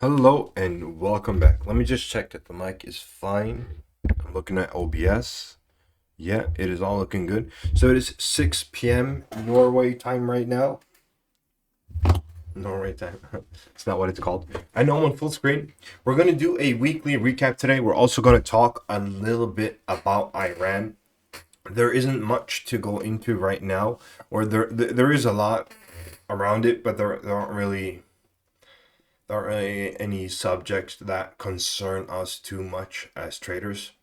Hello and welcome back. Let me just check that the mic is fine. I'm looking at OBS. Yeah, it is all looking good. So it is 6 p.m. Norway time right now. Norway time. It's not what it's called. I know I'm on full screen. We're going to do a weekly recap today. We're also going to talk a little bit about Iran. There isn't much to go into right now, or there is a lot around it, but there aren't really any subjects that concern us too much as traders.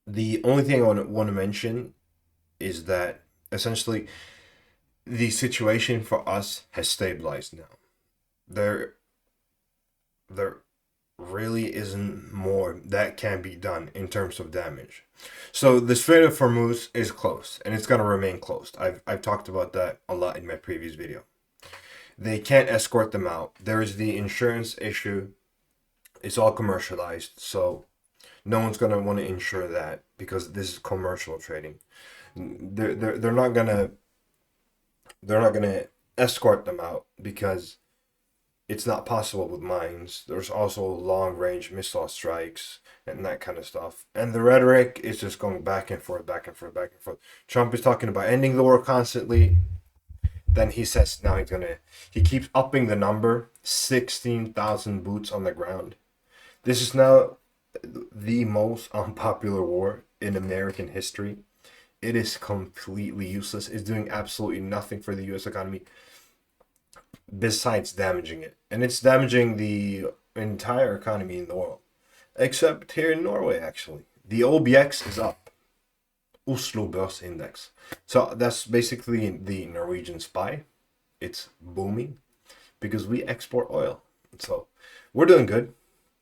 The only thing I want to mention is that essentially the situation for us has stabilized now. There, there really isn't more that can be done in terms of damage. So the Strait of Hormuz is closed, and it's gonna remain closed. I've talked about that a lot in my previous video. They can't escort them out. There's the insurance issue. It's all commercialized, so no one's gonna want to insure that because this is commercial trading. They're not gonna escort them out because it's not possible with mines. There's also long range missile strikes and that kind of stuff. And the rhetoric is just going back and forth, back and forth, back and forth. Trump is talking about ending the war constantly. Then he says now he keeps upping the number, 16,000 boots on the ground. This is now the most unpopular war in American history. It is completely useless. It's doing absolutely nothing for the US economy besides damaging it. And it's damaging the entire economy in the world, except here in Norway, actually. The OBX is up, Oslo Børs Index. So that's basically the Norwegian SPY. It's booming because we export oil. So we're doing good.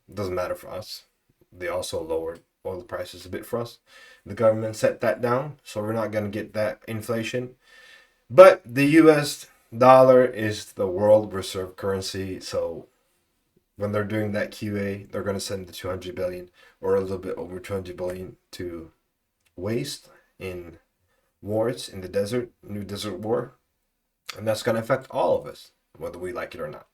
It doesn't matter for us. They also lowered oil prices a bit for us. The government set that down, so we're not going to get that inflation. But the US dollar is the world reserve currency, so when they're doing that QA, they're going to send the 200 billion or a little bit over 200 billion to waste in wars in the desert, new desert war. And that's going to affect all of us, whether we like it or not.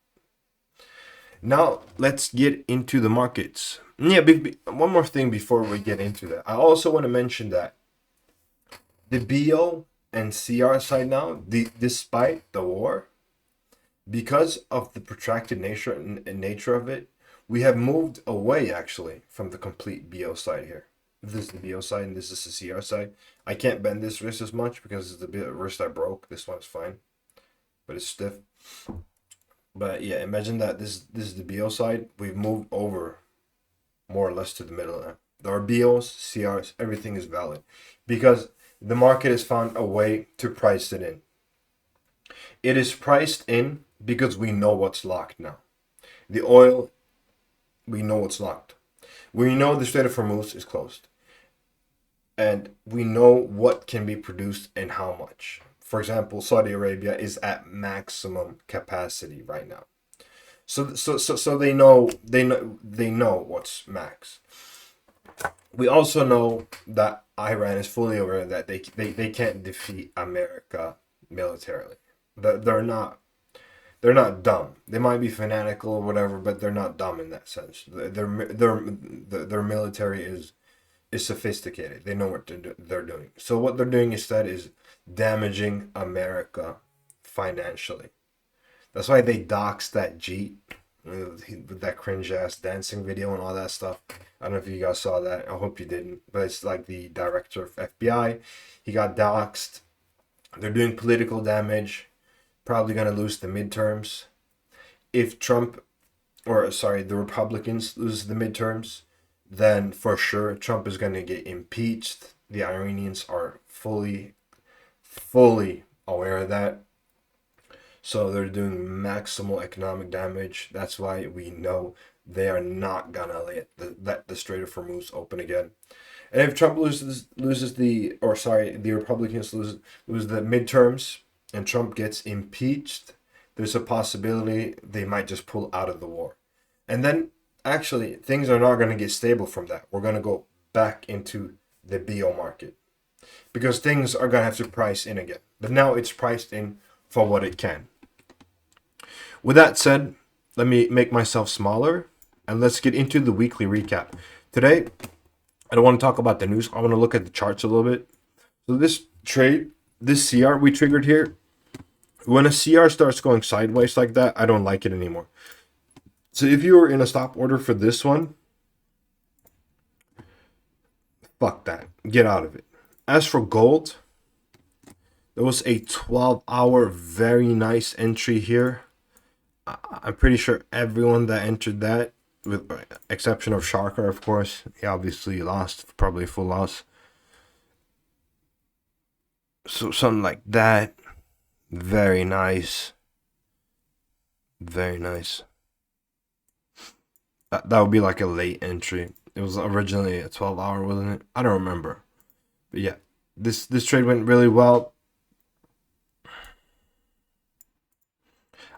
Now, let's get into the markets. Yeah, one more thing before we get into that. I also want to mention that the BO and CR side now, despite the war, because of the protracted nature of it, we have moved away actually from the complete BO side here. This is the BO side and this is the CR side. I can't bend this wrist as much because it's the wrist I broke. This one's fine, but it's stiff. But yeah, imagine that this is the BO side. We've moved over more or less to the middle now. There are BOs, CRs, everything is valid because the market has found a way to price it in. It is priced in because we know what's locked now. The oil, we know what's locked. We know the Strait of Hormuz is closed. And we know what can be produced and how much. For example, Saudi Arabia is at maximum capacity right now. So they know what's max. We also know that Iran is fully aware that they can't defeat America militarily. They're not dumb. They might be fanatical or whatever, but they're not dumb in that sense. Their military is sophisticated. They know what they're doing. So what they're doing instead is damaging America financially. That's why they doxed that Jeep with that cringe ass dancing video and all that stuff. I don't know if you guys saw that. I hope you didn't. But it's like the director of FBI. He got doxed. They're doing political damage. Probably going to lose the midterms. If the Republicans lose the midterms, then for sure Trump is going to get impeached. The Iranians are fully aware of that. So they're doing maximal economic damage. That's why we know they are not gonna let the Strait of Hormuz open again. And if Trump the Republicans lose the midterms and Trump gets impeached, there's a possibility they might just pull out of the war. And then actually things are not going to get stable from that. We're going to go back into the BO market because things are going to have to price in again. But now it's priced in for what it can. With that said, let me make myself smaller and let's get into the weekly recap. Today, I don't want to talk about the news. I want to look at the charts a little bit. So this trade, this CR we triggered here, when a CR starts going sideways like that, I don't like it anymore. So if you were in a stop order for this one, fuck that. Get out of it. As for gold, there was a 12-hour very nice entry here. I'm pretty sure everyone that entered that, with exception of Sharker, of course, he obviously lost, probably full loss. So something like that. Very nice. Very nice. That would be like a late entry. It was originally a 12-hour, wasn't it? I don't remember. But yeah, this trade went really well.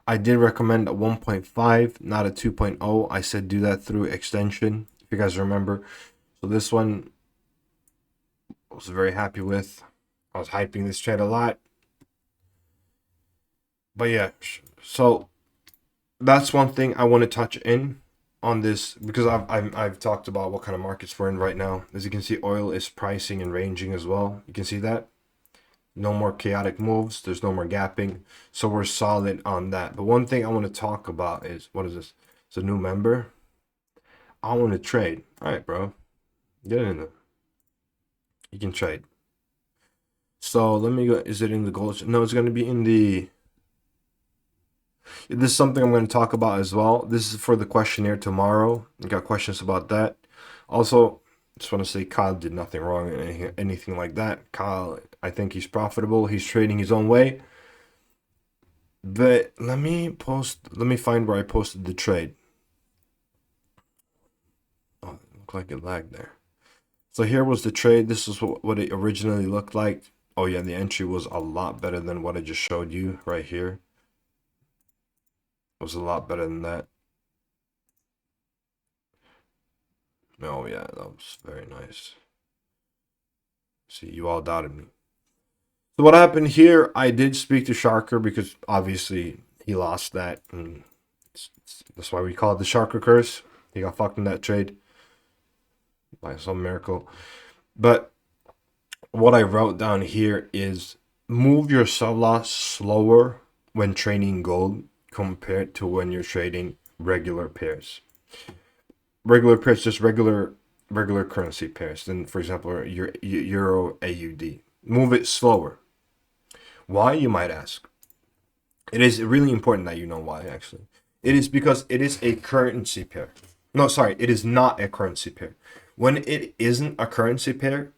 I did recommend a 1.5, not a 2.0. I said do that through extension, if you guys remember. So this one I was very happy with. I was hyping this trade a lot. But yeah, so that's one thing I want to touch in on this, because I've talked about what kind of markets we're in right now. As you can see, oil is pricing and ranging as well. You can see that. No more chaotic moves. There's no more gapping. So we're solid on that. But one thing I want to talk about is, what is this? It's a new member. I want to trade. All right, bro. Get in there. You can trade. So let me go. Is it in the gold? No, it's going to be in the... This is something I'm going to talk about as well. This is for the questionnaire tomorrow. I got questions about that. Also, just want to say Kyle did nothing wrong or anything like that. Kyle, I think he's profitable. He's trading his own way. But let me find where I posted the trade. Oh, it looked like it lagged there. So here was the trade. This is what it originally looked like. Oh yeah, the entry was a lot better than what I just showed you right here. It was a lot better than that. Oh yeah, that was very nice. See, you all doubted me. So what happened here, I did speak to Sharker because obviously he lost that. And that's why we call it the Sharker curse. He got fucked in that trade by some miracle. But what I wrote down here is move your sub loss slower when trading gold compared to when you're trading regular pairs. Regular pairs, just regular currency pairs. Then, for example, your Euro AUD. Move it slower. Why, you might ask? It is really important that you know why, actually. It is because it is a currency pair. No, sorry, it is not a currency pair. When it isn't a currency pair,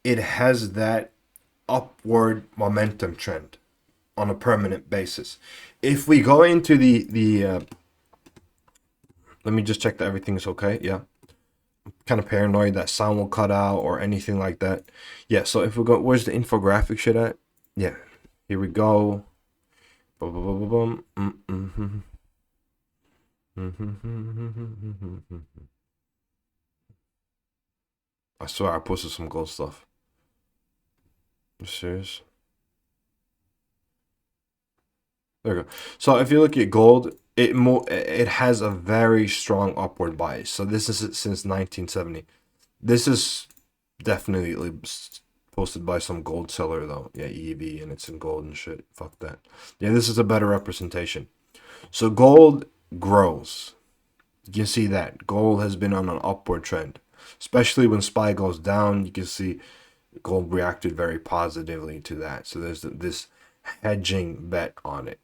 it has that upward momentum trend on a permanent basis. If we go into the let me just check that everything's okay. Yeah. I'm kind of paranoid that sound will cut out or anything like that. Yeah, so if we go, where's the infographic shit at? Yeah. Here we go. Boom, boom, boom, boom. I swear I posted some gold stuff. You serious? There we go. So if you look at gold, it has a very strong upward bias. So this is since 1970. This is definitely posted by some gold seller though. Yeah, EV, and it's in gold and shit. Fuck that. Yeah, this is a better representation. So gold grows. You can see that gold has been on an upward trend, especially when SPY goes down. You can see gold reacted very positively to that. So there's this hedging bet on it.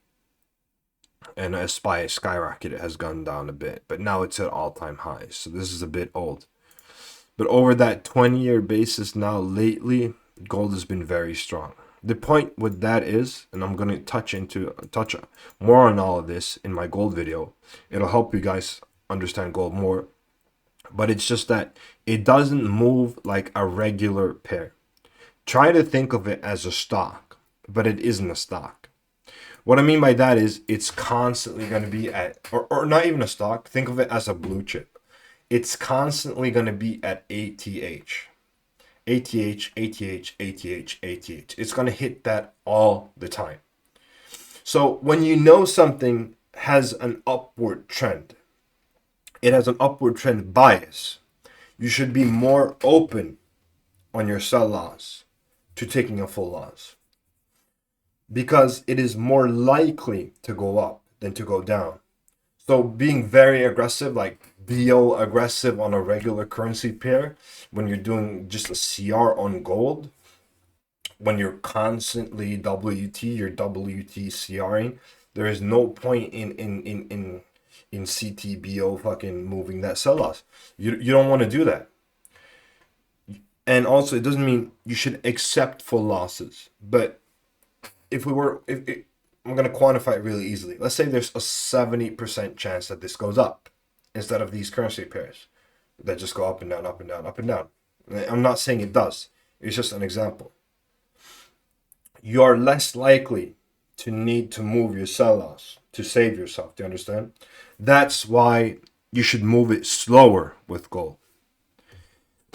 And as SPY skyrocketed, it has gone down a bit, but now it's at all-time highs. So this is a bit old. But over that 20-year basis now lately, gold has been very strong. The point with that is, and I'm going to touch more on all of this in my gold video. It'll help you guys understand gold more. But it's just that it doesn't move like a regular pair. Try to think of it as a stock, but it isn't a stock. What I mean by that is it's constantly going to be at, or not even a stock. Think of it as a blue chip. It's constantly going to be at ATH. ATH, ATH, ATH, ATH. It's going to hit that all the time. So when you know something has an upward trend. It has an upward trend bias. You should be more open on your sell loss to taking a full loss, because it is more likely to go up than to go down. So being very aggressive, like BO aggressive on a regular currency pair, when you're doing just a CR on gold, when you're constantly you're WT CRing, there is no point in CTBO fucking moving that sell loss. You don't want to do that. And also, it doesn't mean you should accept full losses. But if I'm going to quantify it really easily. Let's say there's a 70% chance that this goes up instead of these currency pairs that just go up and down, up and down, up and down. I'm not saying it does. It's just an example. You are less likely to need to move your sell loss to save yourself. Do you understand? That's why you should move it slower with gold.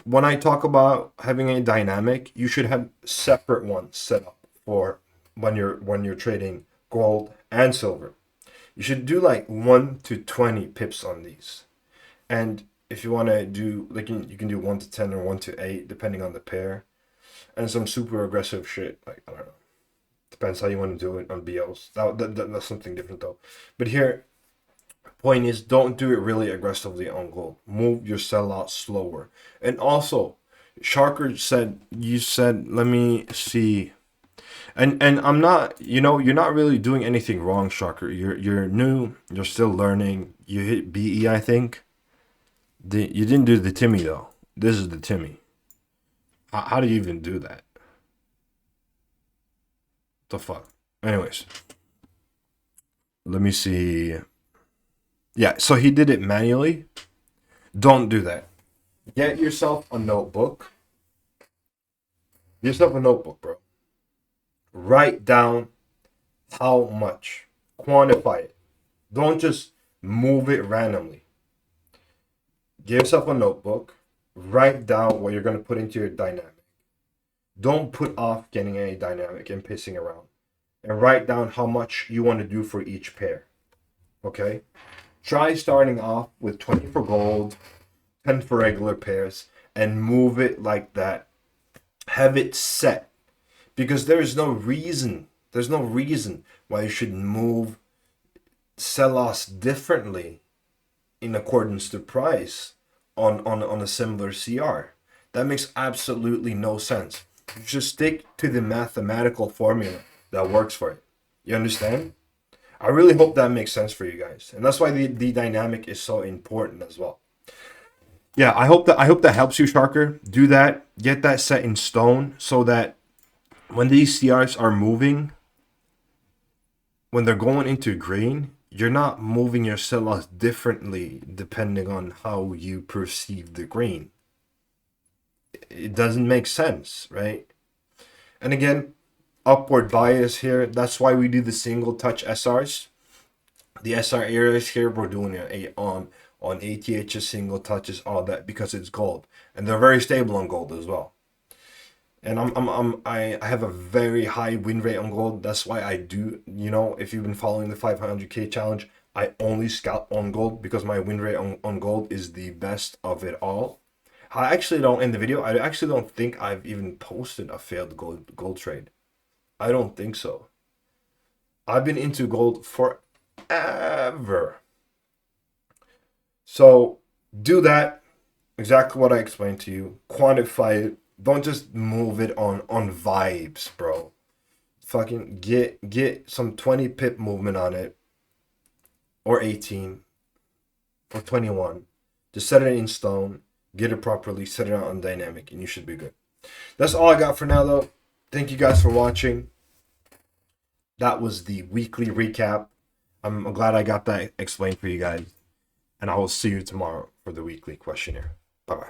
When I talk about having a dynamic, you should have separate ones set up for when you're trading gold and silver. You should do like 1 to 20 pips on these. And if you want to do, like, you can do 1 to 10 or 1 to 8 depending on the pair. And some super aggressive shit, like, I don't know. Depends how you want to do it on BLs. That's something different though. But here, point is, don't do it really aggressively on gold. Move your sell out slower. And also, Sharker said, you said, let me see. And I'm not, you're not really doing anything wrong, Sharker. You're new. You're still learning. You hit BE, I think. You didn't do the Timmy though. This is the Timmy. How do you even do that? The fuck. Anyways, let me see. Yeah, so he did it manually. Don't do that. Get yourself a notebook. Get yourself a notebook, bro. Write down how much. Quantify it. Don't just move it randomly. Get yourself a notebook. Write down what you're going to put into your dynamic. Don't put off getting a dynamic and pissing around. And write down how much you want to do for each pair. Okay? Try starting off with 20 for gold, 10 for regular pairs, and move it like that. Have it set. Because there's no reason why you should move sell-offs differently in accordance to price on a similar CR. That makes absolutely no sense. You should stick to the mathematical formula that works for it. You understand? I really hope that makes sense for you guys. And that's why the dynamic is so important as well. Yeah, I hope that helps you, Sharker. Do that. Get that set in stone so that when these CRs are moving, when they're going into green, you're not moving your sell-offs differently depending on how you perceive the green. It doesn't make sense, right? And again, upward bias here. That's why we do the single touch SRs. The SR areas here, we're doing it on ATHs, single touches, all that, because it's gold. And they're very stable on gold as well. And I have a very high win rate on gold. That's why I do, if you've been following the 500k challenge, I only scout on gold because my win rate on gold is the best of it all. I actually don't, in the video, I actually don't think I've even posted a failed gold trade. I don't think so. I've been into gold forever. So do that. Exactly what I explained to you. Quantify it. Don't just move it on vibes, bro. Fucking get some 20 pip movement on it. Or 18. Or 21. Just set it in stone. Get it properly. Set it out on dynamic. And you should be good. That's all I got for now, though. Thank you guys for watching. That was the weekly recap. I'm glad I got that explained for you guys. And I will see you tomorrow for the weekly questionnaire. Bye-bye.